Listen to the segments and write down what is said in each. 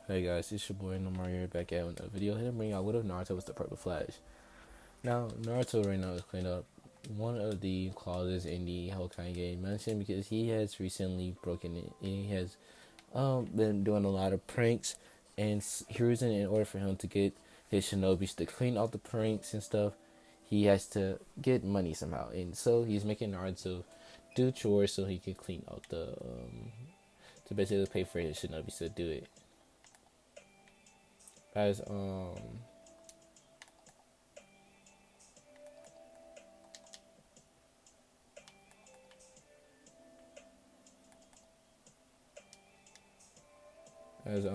Hey guys, it's your boy Nomar here back at another video. Here to bring out what if Naruto was the Purple Flash. Now, Naruto right now is cleaning up one of the clauses in the Hokage mention because he has recently broken it. He has been doing a lot of pranks, and Hiruzen, in order for him to get his shinobis to clean out the pranks and stuff, he has to get money somehow. And so he's making Naruto do chores so he can clean out to basically pay for his shinobis to do it. As as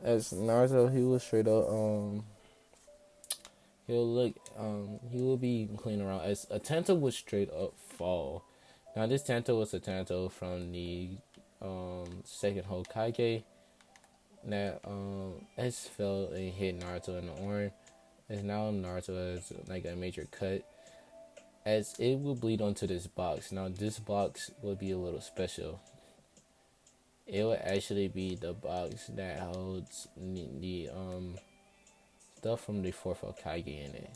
as Naruto, he was straight up he will be cleaning around as a Tanto would straight up fall. Now this Tanto was a Tanto from the second Hokage that has fell and hit Naruto in the arm. As now Naruto has like a major cut. As it will bleed onto this box. Now this box will be a little special. It will actually be the box that holds the stuff from the fourth Hokage in it.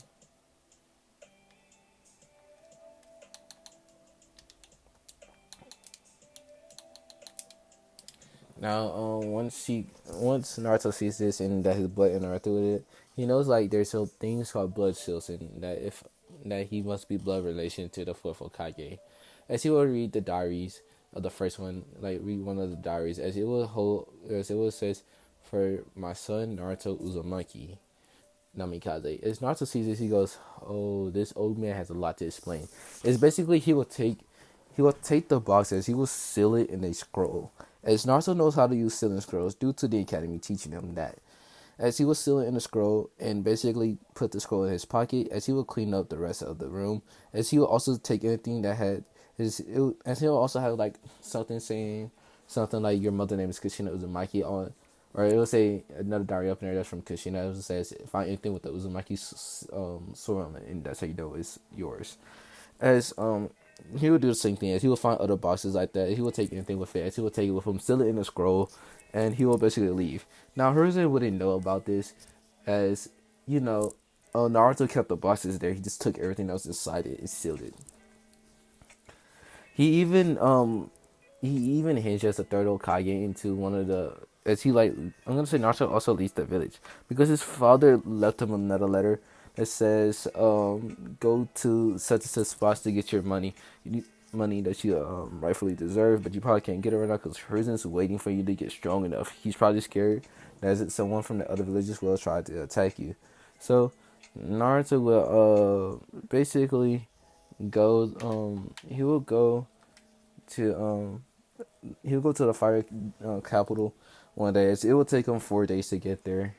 Now, once Naruto sees this and that his blood interacted with it, he knows like there's some things called blood seals and that he must be blood relation to the fourth Hokage. As he will read the diaries of the first one, like read one of the diaries, as it will says, for my son Naruto Uzumaki Namikaze. As Naruto sees this, he goes, "Oh, this old man has a lot to explain." It's basically he will take the boxes, he will seal it in a scroll. As Naruto knows how to use sealing scrolls due to the academy teaching him that. As he will seal it in a scroll and basically put the scroll in his pocket, as he will clean up the rest of the room, as he will also take anything that had as he will also have like something saying something like your mother name is Kushina Uzumaki on, or it will say another diary up in there that's from Kushina. It will say find anything with the Uzumaki sword on it, and that's how you know it's yours. As he would do the same thing. As he would find other boxes like that, he would take anything with it. As he would take it with him, seal it in a scroll, and he will basically leave. Now Hiruzen wouldn't know about this, as you know, Naruto kept the boxes there. He just took everything else inside it and sealed it. He even hinged as a third Hokage into one of the as he like I'm gonna say Naruto also leaves the village because his father left him another letter that says go to such and such spots to get your money. You need money that you rightfully deserve, but you probably can't get it right now because Hiruzen's waiting for you to get strong enough. He's probably scared that someone from the other villages will try to attack you. So Naruto will basically go he will go to he'll go to the fire capital one day. As it will take him 4 days to get there.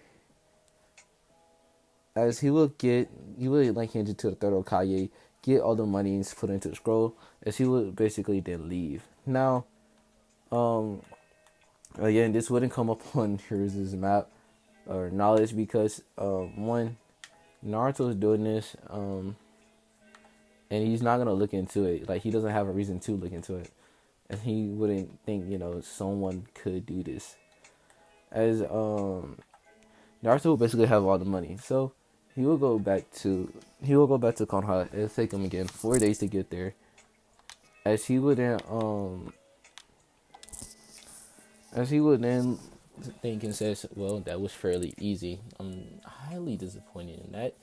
As he will like hand it to the third Hokage, get all the money and put it into the scroll. As he would basically then leave. Now, again, this wouldn't come up on Hiruzen's map or knowledge because one, Naruto is doing this, and he's not gonna look into it. Like he doesn't have a reason to look into it, and he wouldn't think someone could do this. As Naruto will basically have all the money, so he will go back to Konoha. It'll take him again 4 days to get there. As he would then think and says, well, that was fairly easy. I'm highly disappointed in that.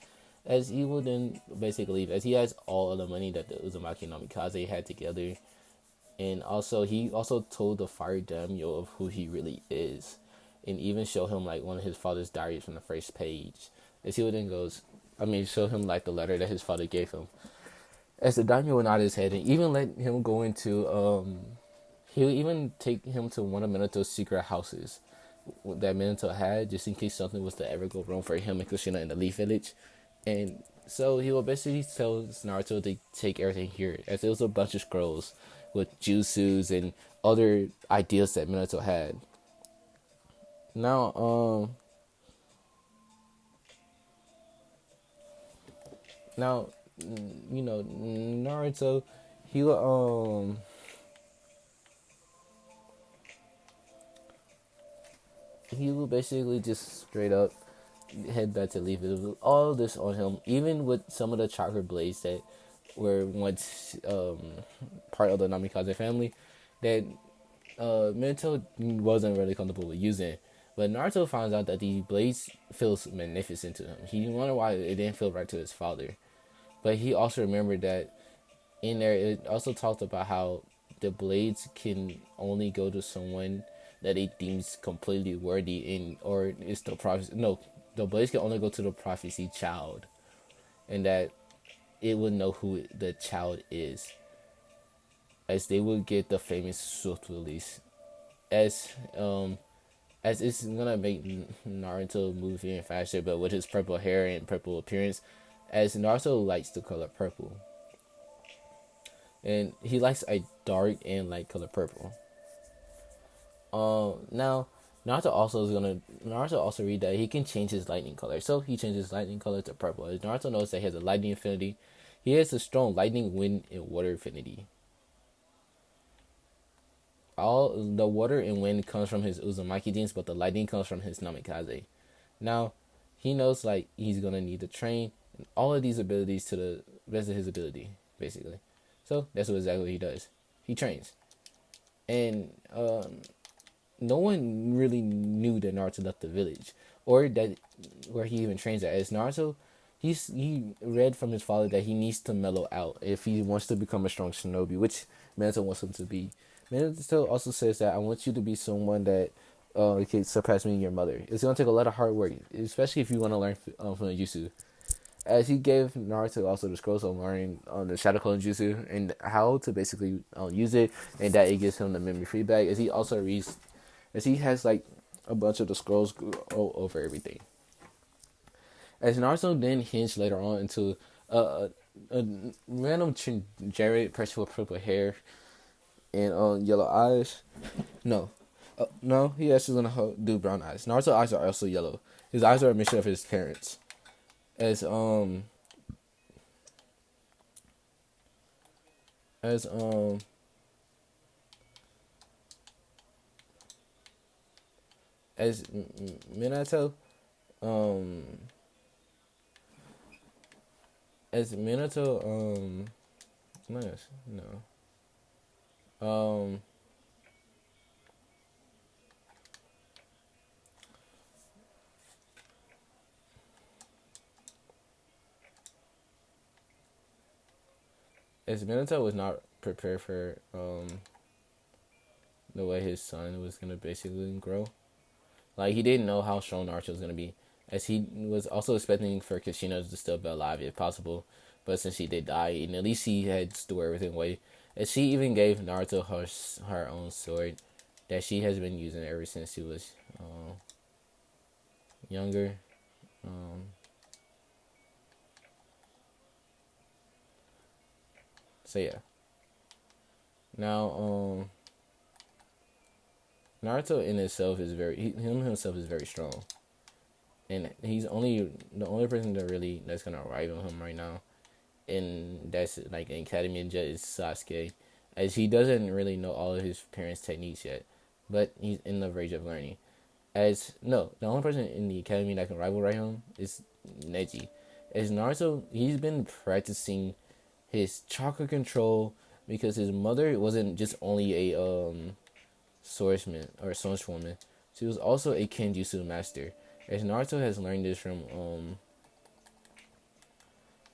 As he will then basically leave, as he has all of the money that the Uzumaki Namikaze had together, and also he also told the fire daimyo of who he really is, and even show him like one of his father's diaries from the first page. As he then show him like the letter that his father gave him. As the daimyo would nod his head and even let him go into he'll even take him to one of Minato's secret houses that Minato had, just in case something was to ever go wrong for him and Kushina in the Leaf Village. And so he will basically tell Naruto to take everything here, as it was a bunch of scrolls with jutsus and other ideas that Minato had. Now, Now, Naruto, he will he will basically just straight up head back to leave it. All this on him, even with some of the chakra blades that were once part of the Namikaze family, that Minato wasn't really comfortable with using. But Naruto finds out that the blades feels magnificent to him. He wondered why it didn't feel right to his father. But he also remembered that in there it also talked about how the blades can only go to someone that he deems completely worthy in, or is the prophecy. No, the blades can only go to the prophecy child, and that it would know who the child is, as they would get the famous swift release, as it's gonna make Naruto move even faster, but with his purple hair and purple appearance, as Naruto likes the color purple, and he likes a dark and light color purple. Now Naruto also read that he can change his lightning color, so he changes his lightning color to purple. As Naruto knows that he has a lightning affinity, he has a strong lightning, wind, and water affinity. All the water and wind comes from his Uzumaki genes, but the lightning comes from his Namikaze. Now, he knows like he's gonna need to train all of these abilities to the best of his ability, basically. So that's exactly what he does. He trains, and no one really knew that Naruto left the village, or that where he even trains at. As Naruto, he read from his father that he needs to mellow out if he wants to become a strong shinobi, which Minato wants him to be. Minato also says that I want you to be someone that can surpass me and your mother. It's gonna take a lot of hard work, especially if you want to learn from the jutsu. As he gave Naruto also the scrolls on learning on the Shadow Clone Jutsu and how to basically use it, and that it gives him the memory feedback. As he also reads, as he has like a bunch of the scrolls over everything. As Naruto then hinged later on into a random Jared person with purple hair and yellow eyes. No, no, he actually gonna do brown eyes. Naruto's eyes are also yellow. His eyes are a mixture of his parents. As as as Minato um as Minato nice no um as Minato was not prepared for the way his son was gonna basically grow. Like he didn't know how strong Naruto was gonna be, as he was also expecting for Kushina to still be alive if possible. But since she did die, and at least he had stored everything away. As she even gave Naruto her own sword that she has been using ever since he was younger. Um, so yeah. Now Naruto in itself is him himself is very strong, and he's only the only person that's gonna rival him right now, and that's like an academy ninja is Sasuke, as he doesn't really know all of his parents' techniques yet, but he's in the verge of learning. As no, the only person in the academy that can rival him is Neji. As Naruto, he's been practicing his chakra control because his mother wasn't just only a swordsman or swordswoman. She was also a Kenjutsu master. As Naruto has learned this from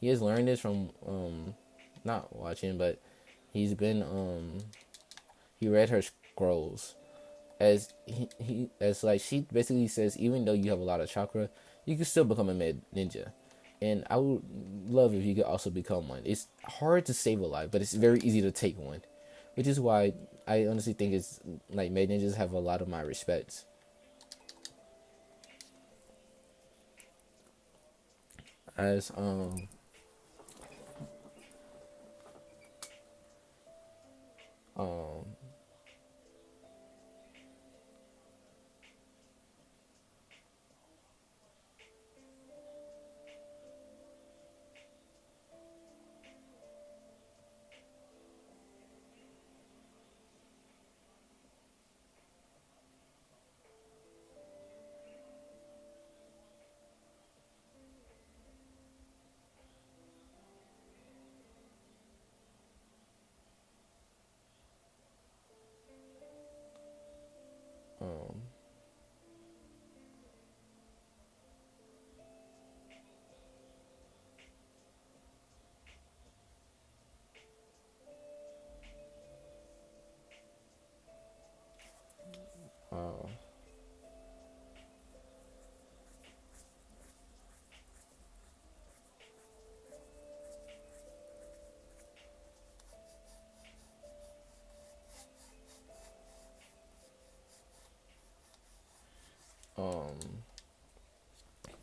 he has learned this from not watching, but he's been he read her scrolls. As he as like she basically says, even though you have a lot of chakra, you can still become a mad ninja. And I would love if you could also become one. It's hard to save a life, but it's very easy to take one, which is why I honestly think it's like made ninjas have a lot of my respects. As um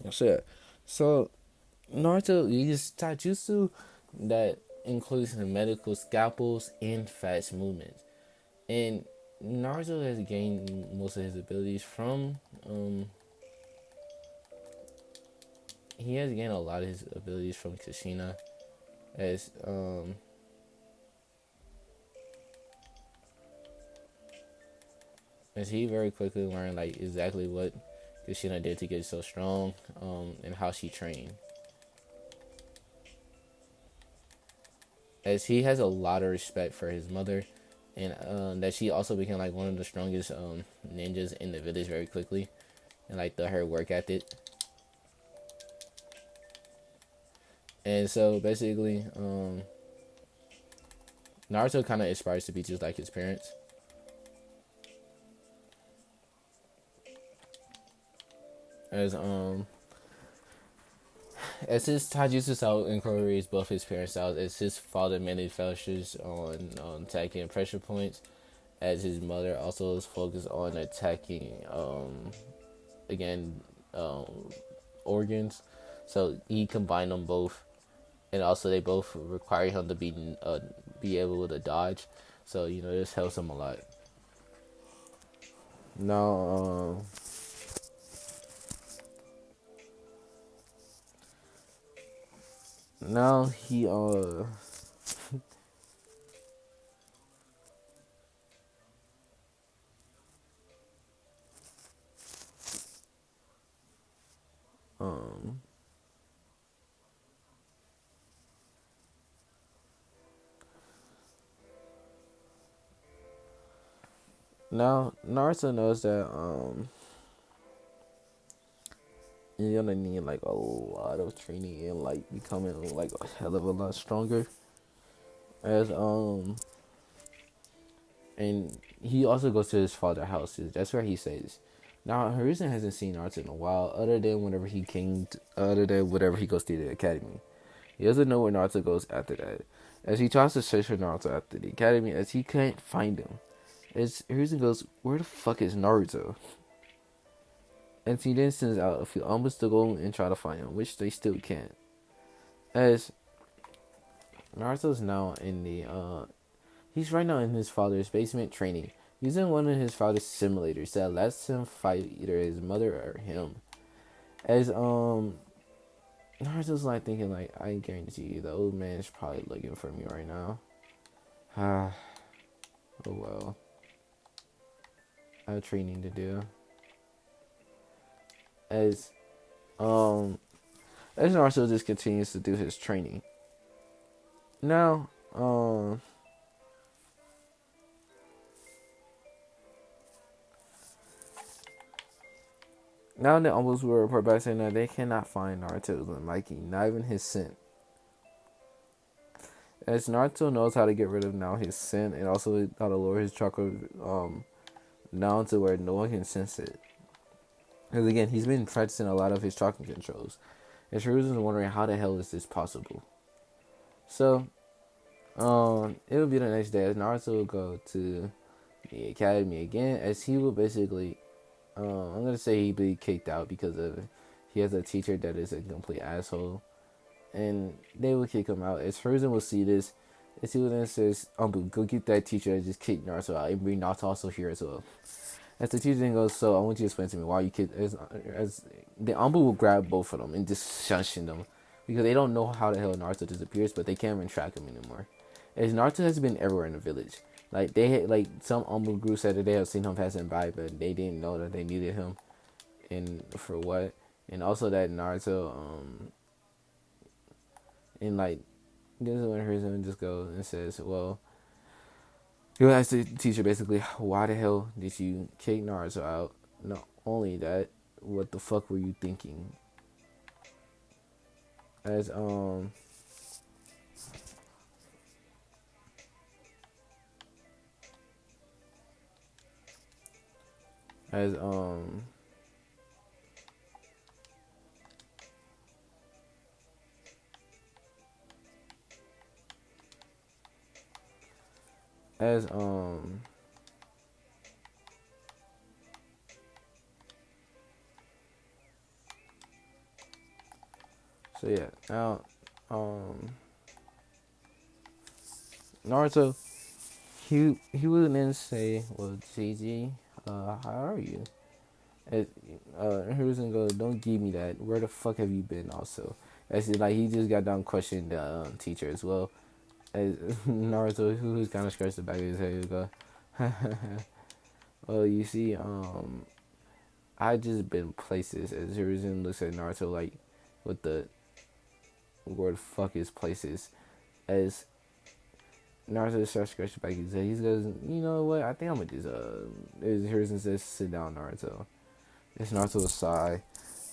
Shit. So Naruto uses taijutsu that includes medical scalpels and fast movements. And Naruto has gained most of his abilities from he has gained a lot of his abilities from Kushina as he very quickly learned like exactly what Kushina did to get so strong, and how she trained. As he has a lot of respect for his mother, and that she also became like one of the strongest ninjas in the village very quickly, and like her work ethic. And so basically, Naruto kind of aspires to be just like his parents. As his taijutsu style incorporates both his parents' styles, as his father manufactures on attacking pressure points, as his mother also is focused on attacking again um, organs. So he combined them both, and also they both require him to be able to dodge. So this helps him a lot. Now, now he um now Naruto knows that you're gonna need like a lot of training and like becoming like a hell of a lot stronger. As and he also goes to his father's house. That's where he stays. Now Hiruzen hasn't seen Naruto in a while, other than whenever he goes to the academy. He doesn't know where Naruto goes after that. As he tries to search for Naruto after the academy, as he can't find him. As Hiruzen goes, where the fuck is Naruto? And he then sends out a few umbas to go and try to find him, which they still can't. As Naruto's now in the he's right now in his father's basement training, using one of his father's simulators that lets him fight either his mother or him. As Naruto's like thinking like, I guarantee you the old man is probably looking for me right now. Ah, oh well. I have training to do. As um as Naruto just continues to do his training. Now, now the umbos will report back saying that they cannot find Naruto's Mikey, not even his scent. As Naruto knows how to get rid of now his scent and also how to lower his chakra down to where no one can sense it. Because again, he's been practicing a lot of his chakra controls. And Shiruzen's wondering how the hell is this possible. So, it'll be the next day as Naruto will go to the academy again, as he will basically, I'm gonna say he'd be kicked out because of he has a teacher that is a complete asshole, and they will kick him out. As Hiruzen will see this, as he will then says, go get that teacher and just kick Naruto out and bring Naruto also here as well. As the teacher then goes, so I want you to explain to me why you kick, as the Anbu will grab both of them and just shunshing them because they don't know how the hell Naruto disappears, but they can't even track him anymore. As Naruto has been everywhere in the village. Like they had, like some Anbu group said that they have seen him passing by, but they didn't know that they needed him, and for what, and also that Naruto, and like this is when Hiruzen just goes and says, well, he asked the teacher basically, why the hell did you kick Naruto out? Not only that, what the fuck were you thinking? As as as So yeah, now um Naruto, he wouldn't then say, "Well, Gigi, how are you?" It, Hiruzen goes, "Don't give me that. Where the fuck have you been?" Also, as like he just got done questioning the teacher as well. As Naruto, who's kind of scratched the back of his head, he go, "Well, you see, I just been places." As Hiruzen looks at Naruto like, "What the where the fuck is places?" As Naruto starts scratching back his head, he goes, "You know what? I think I'm gonna just As Hiruzen says, sit down, Naruto." As Naruto will sigh,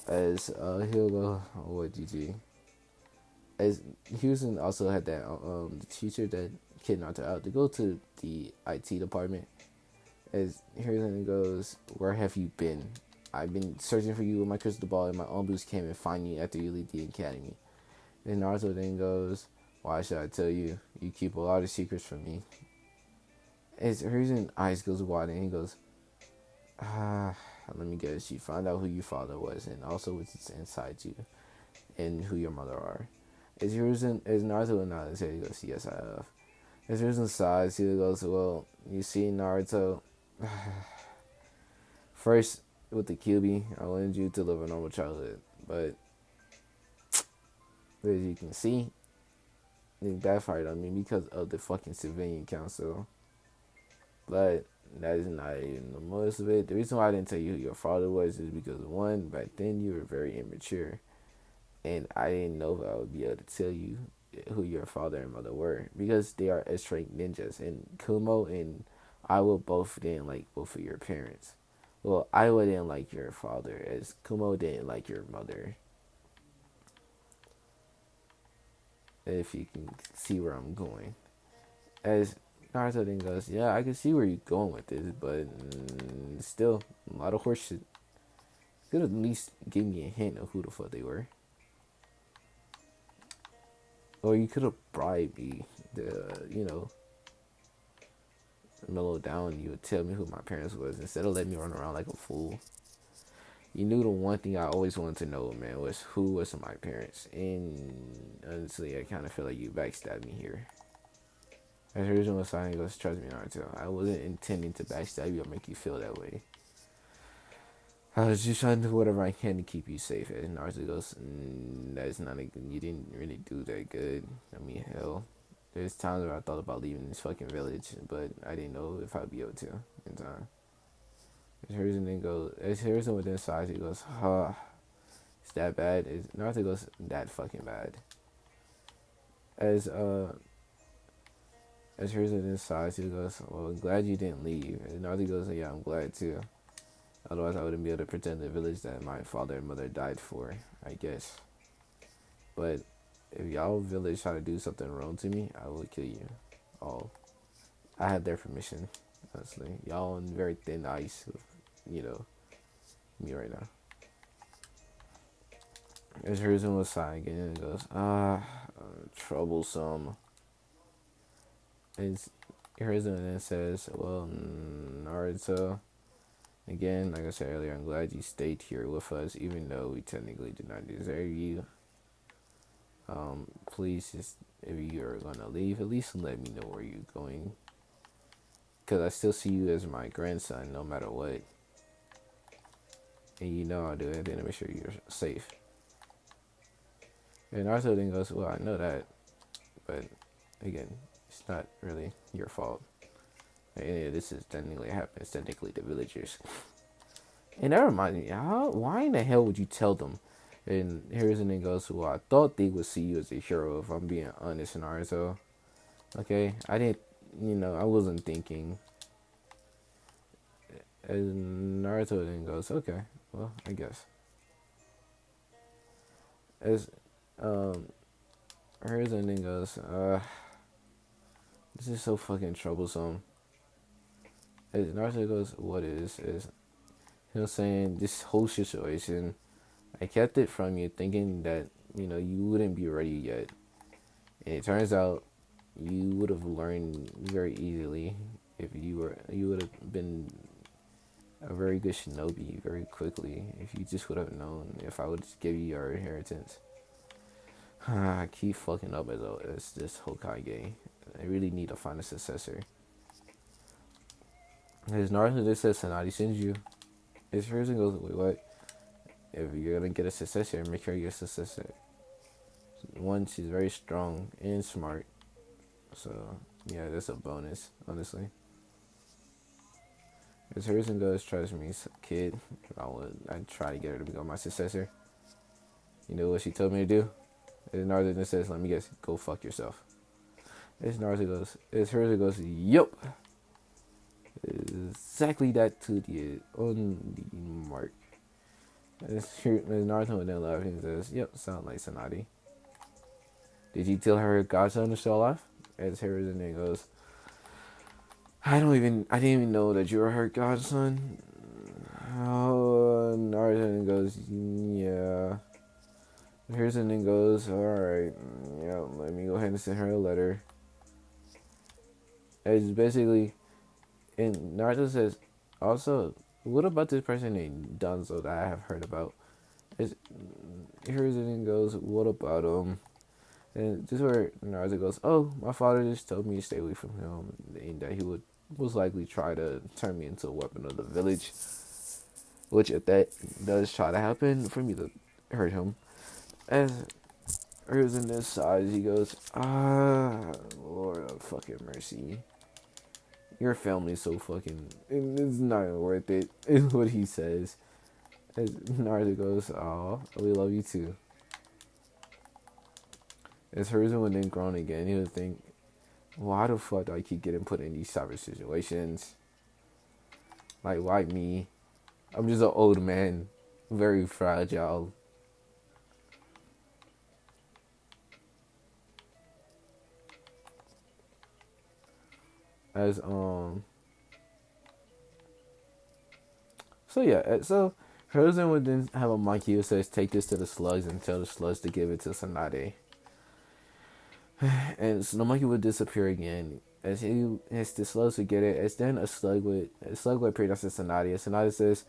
as he'll go, "Oh, what, GG?" As Houston also had that the teacher that kidnapped her out to go to the IT department. As Houston goes, "Where have you been? I've been searching for you with my crystal ball, and my own boots came and find you after you leave the academy." And Naruto then goes, "Why should I tell you? You keep a lot of secrets from me." As Houston's eyes goes wide, and he goes, "Ah, let me guess. You found out who your father was, and also what's inside you, and who your mother are." As Naruto nods his head, he goes, "Yes, I have." As Hiruzen sighs, he goes, "Well, you see, Naruto, first, with the Kyuubi, I wanted you to live a normal childhood. But, as you can see, it backfired on me because of the fucking civilian council. But, that is not even the most of it. The reason why I didn't tell you who your father was is because, one, back then you were very immature. And I didn't know if I would be able to tell you who your father and mother were because they are S-rank ninjas, and Kumo and Iwa both didn't like both of your parents. Well, Iwa didn't like your father, as Kumo didn't like your mother. If you can see where I'm going, as Naruto then goes, "Yeah, I can see where you're going with this, but still, a lot of horseshit. Could at least give me a hint of who the fuck they were." Or you could have bribed me to, mellow down. You would tell me who my parents was instead of letting me run around like a fool. You knew the one thing I always wanted to know, man, was who was my parents. And honestly, I kind of feel like you backstabbed me here. As Hiruzen was silent, he goes, "Trust me, Naruto. I wasn't intending to backstab you or make you feel that way. I was just trying to do whatever I can to keep you safe." And Naruto goes, "That's not a good. You didn't really do that good. I mean, hell, there's times where I thought about leaving this fucking village, but I didn't know if I'd be able to in time." As Harrison within size, he goes, "It's that bad." Naruto goes, "That fucking bad." As as Harrison within size, he goes, "Well, I'm glad you didn't leave." And Naruto goes, "Yeah, I'm glad too. Otherwise, I wouldn't be able to pretend the village that my father and mother died for, I guess. But if y'all village try to do something wrong to me, I will kill you all. I have their permission, honestly. Y'all on very thin ice with, you know, me right now." As Hiruzen was sighing again, and goes, troublesome. And Hiruzen then says, "Well, Naruto, again, like I said earlier, I'm glad you stayed here with us, even though we technically did not deserve you. Please, just if you're gonna leave, at least let me know where you're going, because I still see you as my grandson, no matter what. And you know I'll do anything to make sure you're safe." And Naruto then goes, "Well, I know that, but again, it's not really your fault. Any of this is technically happens technically to villagers." And that reminds me, why in the hell would you tell them? And Hiruzen then goes, "Well, I thought they would see you as a hero, if I'm being honest, Naruto. Okay, I didn't, I wasn't thinking." And Naruto then goes, "Okay, well, I guess." As Hiruzen then goes, "This is so fucking troublesome." As Naruto goes, "What is?" Saying, "This whole situation, I kept it from you thinking that, you wouldn't be ready yet. And it turns out you would have learned very easily if you would have been a very good shinobi very quickly if you just would have known if I would just give you your inheritance." I keep fucking up as this Hokage. I really need to find a successor. His Naruto just says Sanadi sends you. His person goes, wait, what? If you're gonna get a successor, make sure you're a successor. One, she's very strong and smart. So yeah, that's a bonus, honestly. His person goes, trust me, kid. I'd try to get her to become my successor. You know what she told me to do? His Naruto then says, let me guess, go fuck yourself. His Naruto goes, yup. Exactly that to the on the mark. As Naruto then laughs and says, yep, sound like Sanadi. Did you tell her godson is still alive? As Hiruzen then goes, I didn't even know that you were her godson. Oh, Naruto then goes, yeah. Hiruzen then goes, alright, yeah, let me go ahead and send her a letter. It's basically, and Naruto says, also, what about this person named Danzo that I have heard about? It's, Hiruzen goes, what about him? And this is where Naruto goes, oh, my father just told me to stay away from him, and that he would most likely try to turn me into a weapon of the village. Which, if that does try to happen, for me to hurt him. As Hiruzen this size, he goes, Lord of fucking mercy. Your family's so fucking, it's not worth it, is what he says. As Naruto goes, oh, we love you too. As Hiruzen would then groan again, he would think, why the fuck do I keep getting put in these type of situations? Like, why me? I'm just an old man, very fragile. As so yeah, so Hiruzen would then have a monkey who says, take this to the slugs and tell the slugs to give it to Tsunade. And so the monkey would disappear again. As the slugs would get it, as then a slug would appear next to Tsunade. And Tsunade says,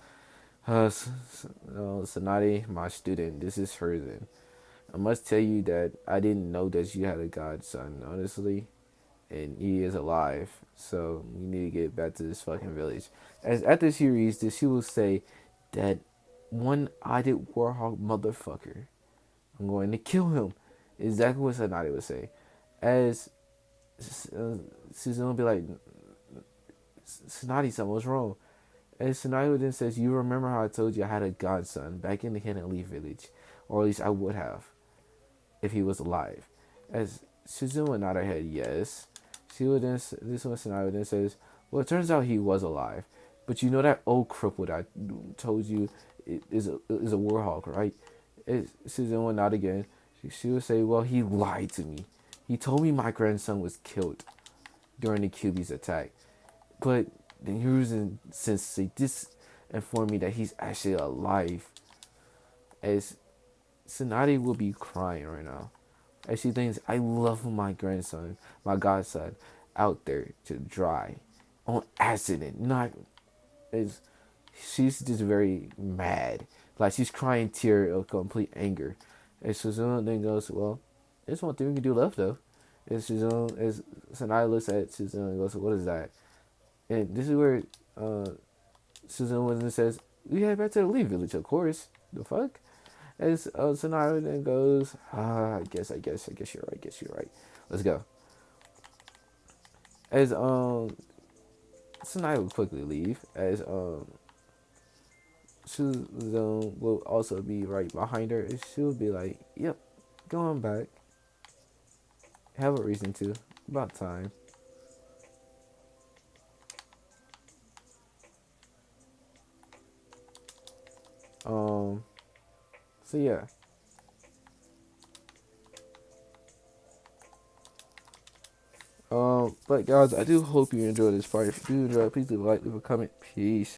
Tsunade, my student, this is Hiruzen. I must tell you that I didn't know that you had a godson, honestly. And he is alive. So you need to get back to this fucking village. As at the series, she will say that one-eyed warhawk motherfucker, I'm going to kill him. Exactly what Tsunade would say. As Susan will be like, Tsunade, something was wrong. And Tsunade then says, you remember how I told you I had a godson back in the Hidden Leaf village? Or at least I would have, if he was alive. As Susan would nod her head, yes. She would then, this one Tsunade then says, well, it turns out he was alive. But you know that old cripple that I told you is a warhawk, right? Susan would nod again. She would say, well, he lied to me. He told me my grandson was killed during the QB's attack. But then Hiruzen Sensei informed me that he's actually alive. As Tsunade will be crying right now. As she thinks, I love my grandson, my godson, out there to dry. On accident. Not as she's just very mad. Like she's crying tears of complete anger. And Suzuno then goes, well, there's one thing we can do left though. And Suzuno, as Sanai looks at Suzuno and goes, what is that? And this is where Suzuno then says, we head back to the Leaf Village, of course. The fuck? As Sanai then goes, I guess you're right. Let's go. As Sanai will quickly leave. As Suzuno will also be right behind her. And she'll be like, yep, going back. Have a reason to. About time. So yeah. But guys, I do hope you enjoyed this part. If you do enjoy it, please leave a like, leave a comment. Peace.